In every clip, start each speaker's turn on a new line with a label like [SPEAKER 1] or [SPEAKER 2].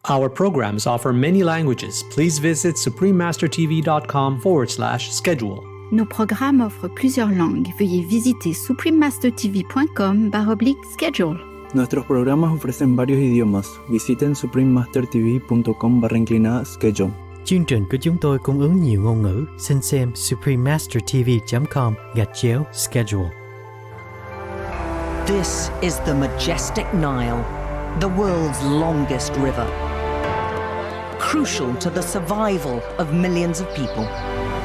[SPEAKER 1] Our programs offer many languages. Please visit suprememastertv.com/schedule.
[SPEAKER 2] Nos programmes offrent plusieurs langues. Veuillez visiter suprememastertv.com/schedule.
[SPEAKER 3] Nuestros programas ofrecen varios idiomas. Visiten suprememastertv.com/schedule.
[SPEAKER 4] Chương trình của chúng tôi cung ứng nhiều ngôn ngữ. Xin xem suprememastertv.com/schedule.
[SPEAKER 5] This is the majestic Nile, the world's longest river. Crucial to the survival of millions of people.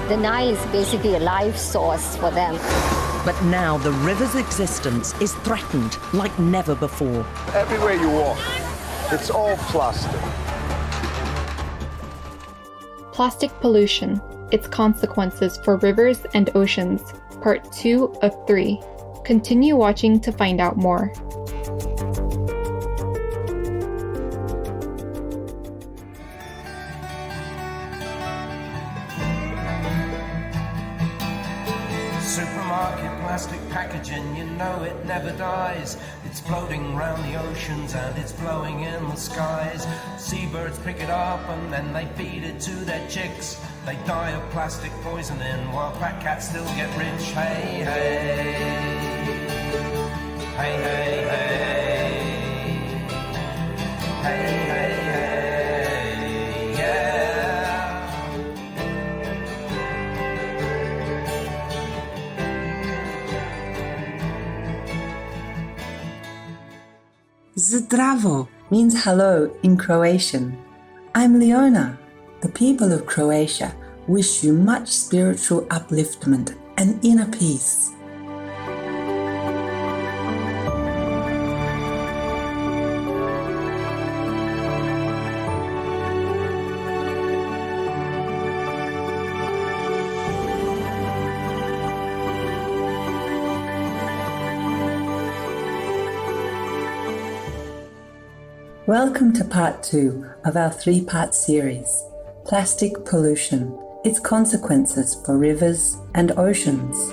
[SPEAKER 6] The Nile is basically a life source for them.
[SPEAKER 5] But now the river's existence is threatened like never before.
[SPEAKER 7] Everywhere you walk, it's all plastic.
[SPEAKER 8] Plastic pollution, its consequences for rivers and oceans, part 2 of 3. Continue watching to find out more.
[SPEAKER 9] Supermarket plastic packaging, you know it never dies. It's floating around the oceans and it's blowing in the skies. Seabirds pick it up and then they feed it to their chicks. They die of plastic poisoning while fat cats still get rich. Hey, hey. Hey, hey, hey. Hey, hey, hey. Yeah.
[SPEAKER 10] Zdravo means hello in Croatian. I'm Leona. The people of Croatia wish you much spiritual upliftment and inner peace. Welcome to part 2 of our 3-part series, Plastic Pollution, its consequences for rivers and oceans.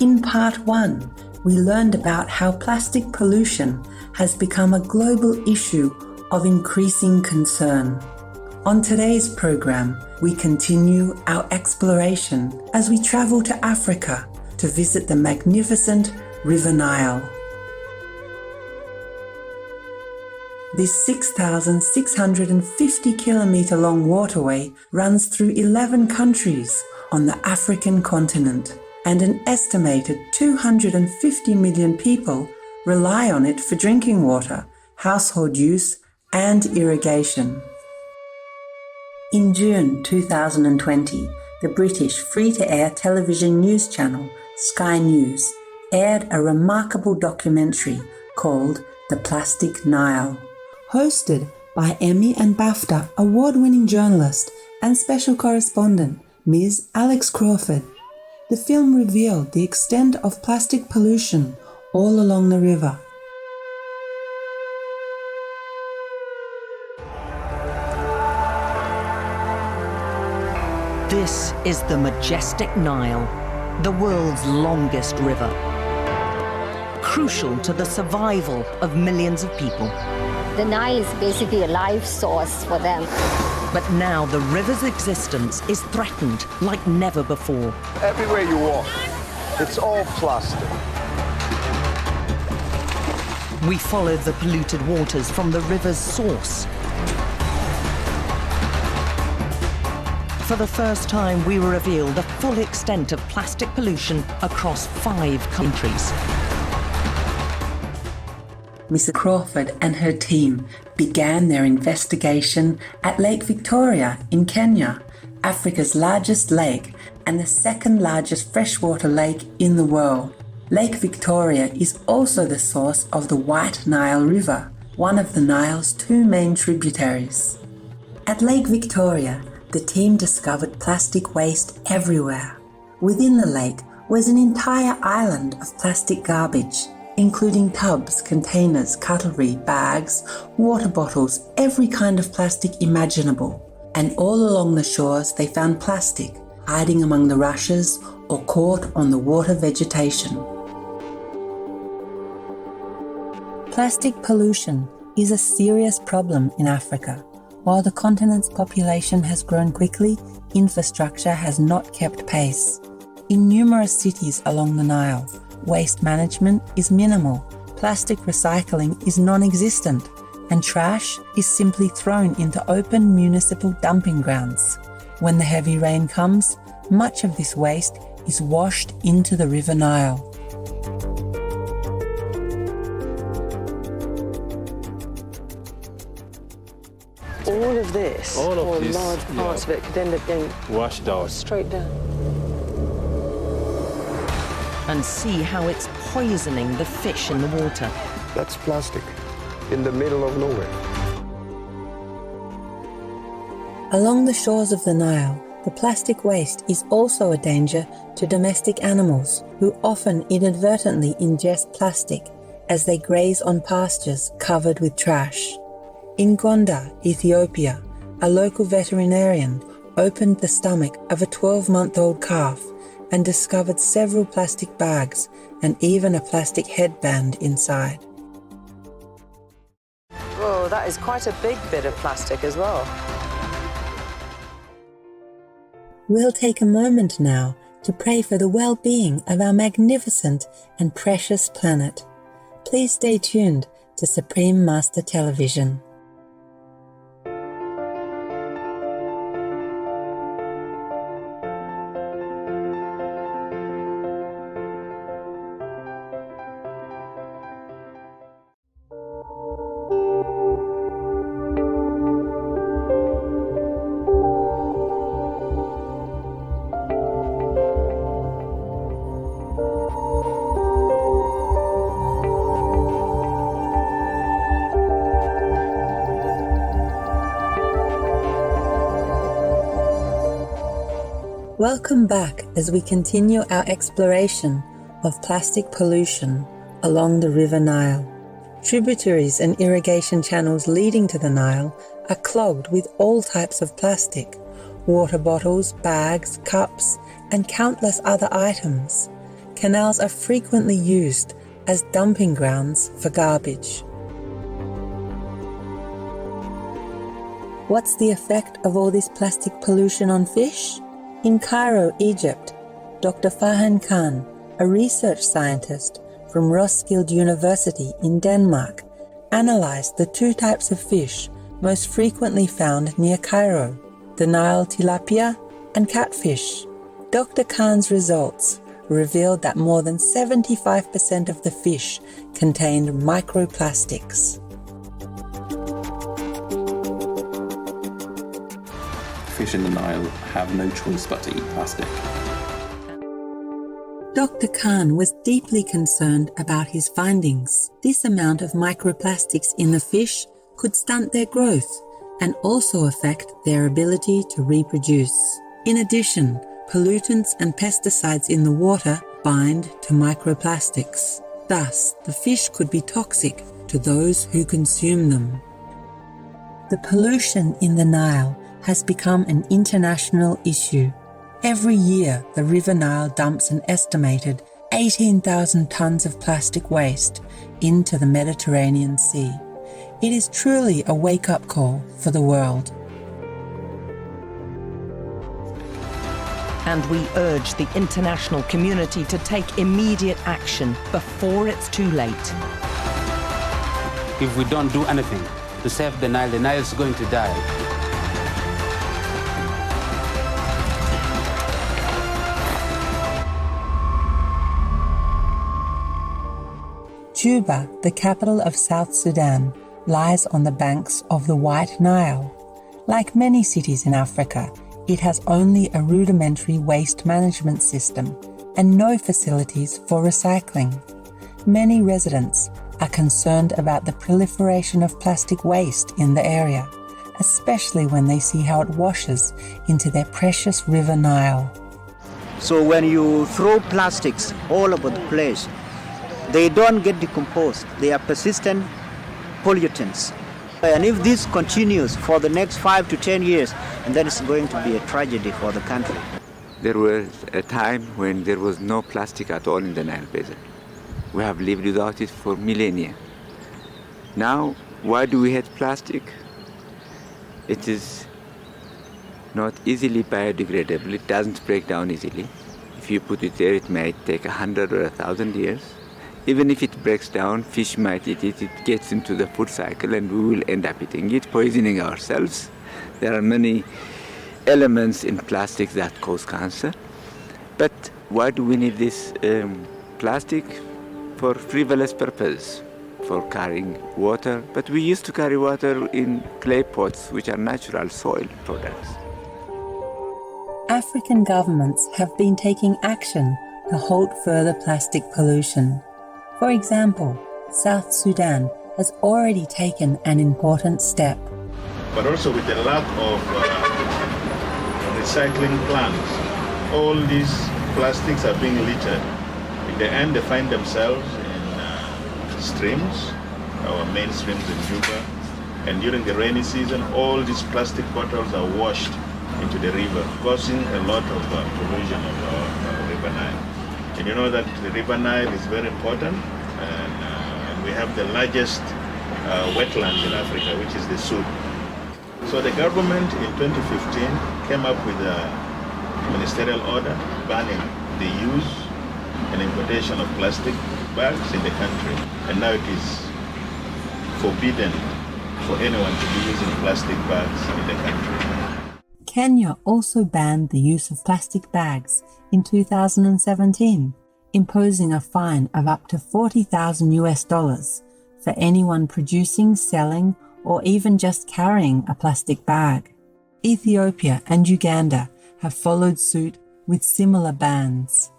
[SPEAKER 10] In part 1, we learned about how plastic pollution has become a global issue of increasing concern. On today's program, we continue our exploration as we travel to Africa to visit the magnificent River Nile. This 6,650-kilometer-long waterway runs through 11 countries on the African continent, and an estimated 250 million people rely on it for drinking water, household use, and irrigation. In June 2020, the British free-to-air television news channel Sky News aired a remarkable documentary called The Plastic Nile. Hosted by Emmy and BAFTA award-winning journalist and special correspondent Ms. Alex Crawford, the film revealed the extent of plastic pollution all along the river.
[SPEAKER 5] This is the majestic Nile, the world's longest river. Crucial to the survival of millions of people.
[SPEAKER 6] The Nile is basically a life source for them.
[SPEAKER 5] But now the river's existence is threatened like never before.
[SPEAKER 7] Everywhere you walk, it's all plastic.
[SPEAKER 5] We followed the polluted waters from the river's source. For the first time, we were revealed the full extent of plastic pollution across 5 countries.
[SPEAKER 10] Ms. Crawford and her team began their investigation at Lake Victoria in Kenya, Africa's largest lake and the second largest freshwater lake in the world. Lake Victoria is also the source of the White Nile River, one of the Nile's 2 main tributaries. At Lake Victoria, the team discovered plastic waste everywhere. Within the lake was an entire island of plastic garbage. including tubs, containers, cutlery, bags, water bottles, every kind of plastic imaginable. And all along the shores they found plastic, hiding among the rushes or caught on the water vegetation. Plastic pollution is a serious problem in Africa. While the continent's population has grown quickly, infrastructure has not kept pace. In numerous cities along the Nile, waste management is minimal, plastic recycling is non-existent, and trash is simply thrown into open municipal dumping grounds. When the heavy rain comes, much of this waste is washed into the River Nile.
[SPEAKER 11] All of this, large parts of it, could end up getting
[SPEAKER 12] washed out
[SPEAKER 11] straight down.
[SPEAKER 5] And see how it's poisoning the fish in the water.
[SPEAKER 7] That's plastic in the middle of nowhere.
[SPEAKER 10] Along the shores of the Nile, the plastic waste is also a danger to domestic animals who often inadvertently ingest plastic as they graze on pastures covered with trash. In Gondar, Ethiopia, a local veterinarian opened the stomach of a 12-month-old calf and discovered several plastic bags and even a plastic headband inside.
[SPEAKER 11] Whoa, that is quite a big bit of plastic as well.
[SPEAKER 10] We'll take a moment now to pray for the well-being of our magnificent and precious planet. Please stay tuned to Supreme Master Television. Welcome back as we continue our exploration of plastic pollution along the River Nile. Tributaries and irrigation channels leading to the Nile are clogged with all types of plastic, water bottles, bags, cups, and countless other items. Canals are frequently used as dumping grounds for garbage. What's the effect of all this plastic pollution on fish? In Cairo, Egypt, Dr. Farhan Khan, a research scientist from Roskilde University in Denmark, analyzed the two types of fish most frequently found near Cairo, the Nile tilapia and catfish. Dr. Khan's results revealed that more than 75% of the fish contained microplastics.
[SPEAKER 13] Fish in the Nile have no choice but to eat plastic.
[SPEAKER 10] Dr. Khan was deeply concerned about his findings. This amount of microplastics in the fish could stunt their growth and also affect their ability to reproduce. In addition, pollutants and pesticides in the water bind to microplastics. Thus, the fish could be toxic to those who consume them. The pollution in the Nile has become an international issue. Every year, the River Nile dumps an estimated 18,000 tons of plastic waste into the Mediterranean Sea. It is truly a wake-up call for the world.
[SPEAKER 5] And we urge the international community to take immediate action before it's too late.
[SPEAKER 12] If we don't do anything to save the Nile is going to die.
[SPEAKER 10] Juba, the capital of South Sudan, lies on the banks of the White Nile. Like many cities in Africa, it has only a rudimentary waste management system and no facilities for recycling. Many residents are concerned about the proliferation of plastic waste in the area, especially when they see how it washes into their precious River Nile.
[SPEAKER 14] So when you throw plastics all over the place, they don't get decomposed. They are persistent pollutants. And if this continues for the next 5 to 10 years, and then it's going to be a tragedy for the country.
[SPEAKER 15] There was a time when there was no plastic at all in the Nile Basin. We have lived without it for millennia. Now, why do we hate plastic? It is not easily biodegradable. It doesn't break down easily. If you put it there, it might take 100 or 1,000 years. Even if it breaks down, fish might eat it, it gets into the food cycle and we will end up eating it, poisoning ourselves. There are many elements in plastic that cause cancer. But why do we need this plastic? For frivolous purpose, for carrying water. But we used to carry water in clay pots, which are natural soil products.
[SPEAKER 10] African governments have been taking action to halt further plastic pollution. For example, South Sudan has already taken an important step.
[SPEAKER 16] But also with the lack of recycling plants, all these plastics are being littered. In the end, they find themselves in streams, our main streams in Juba. And during the rainy season, all these plastic bottles are washed into the river, causing a lot of pollution of our river Nile. And you know that the river Nile is very important, and we have the largest wetlands in Africa, which is the Sud. So the government in 2015 came up with a ministerial order banning the use and importation of plastic bags in the country. And now it is forbidden for anyone to be using plastic bags in the country.
[SPEAKER 10] Kenya also banned the use of plastic bags in 2017, imposing a fine of up to $40,000 for anyone producing, selling, or even just carrying a plastic bag. Ethiopia and Uganda have followed suit with similar bans.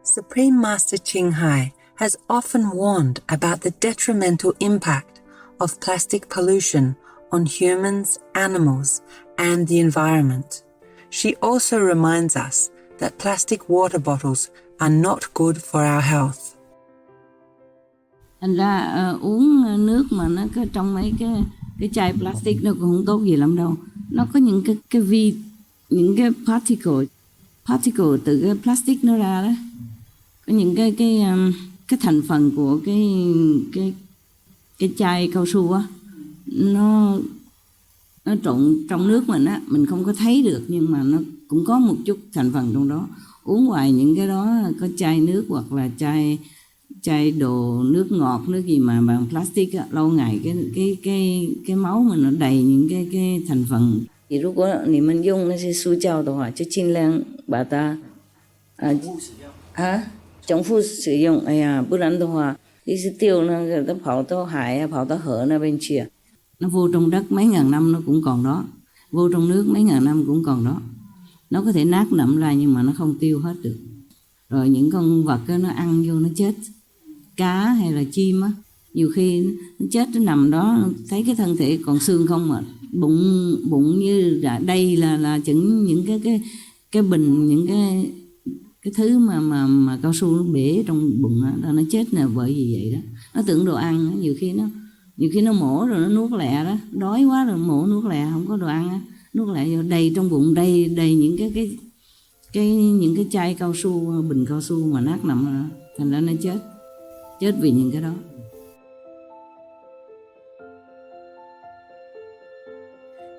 [SPEAKER 10] Supreme Master Ching Hai has often warned about the detrimental impact of plastic pollution on humans, animals, and the environment. She also reminds us that plastic water bottles are not good for our health.
[SPEAKER 17] Thành ra uống nước mà nó có trong mấy cái chai plastic nó cũng không tốt gì lắm đâu. Nó có những cái particle từ cái plastic nó ra đó. Có những cái thành phần của cái chai cao su á, nó trộn trong nước mình không có thấy được, nhưng mà nó cũng có một chút thành phần trong đó. Uống hoài những cái đó, có chai nước hoặc là chai đồ nước ngọt, nước gì mà bằng plastic á, lâu ngày cái máu mình nó đầy những cái thành phần. Thì如果你们用那些塑胶的话，就尽量把它重复使用。哎呀，不然的话，一直丢那个它跑到海啊，跑到河那边去。Nó vô trong đất mấy ngàn năm nó cũng còn đó, vô trong nước mấy ngàn năm cũng còn đó. Nó có thể nát đậm ra nhưng mà nó không tiêu hết được. Rồi những con vật đó, nó ăn vô nó chết. Cá hay là chim á, nhiều khi nó chết, nó nằm đó thấy cái thân thể còn xương không mà bụng như đây là chừng những cái bình, những cái thứ mà cao su nó bể trong bụng đó, nó chết là bởi vì vậy đó. Nó tưởng đồ ăn, nhiều khi nó mổ rồi nó nuốt lẹ đó, đói quá rồi mổ nuốt lẹ, không có đồ ăn, nuốt lẹ vô đầy trong bụng, đầy những những cái chai cao su, bình cao su mà nát nằm đó. Thành ra nó chết vì những cái đó.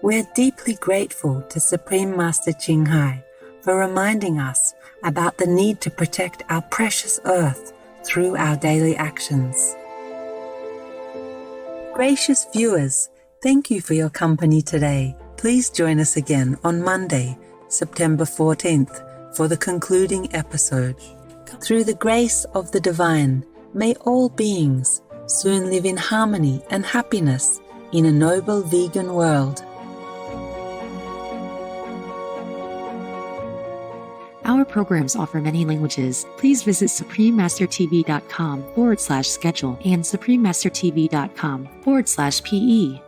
[SPEAKER 10] We're deeply grateful to Supreme Master Ching Hai for reminding us about the need to protect our precious earth through our daily actions. Gracious viewers, thank you for your company today. Please join us again on Monday, September 14th, for the concluding episode. Through the grace of the divine, may all beings soon live in harmony and happiness in a noble vegan world.
[SPEAKER 18] Our programs offer many languages. Please visit suprememastertv.com/schedule and suprememastertv.com/PE.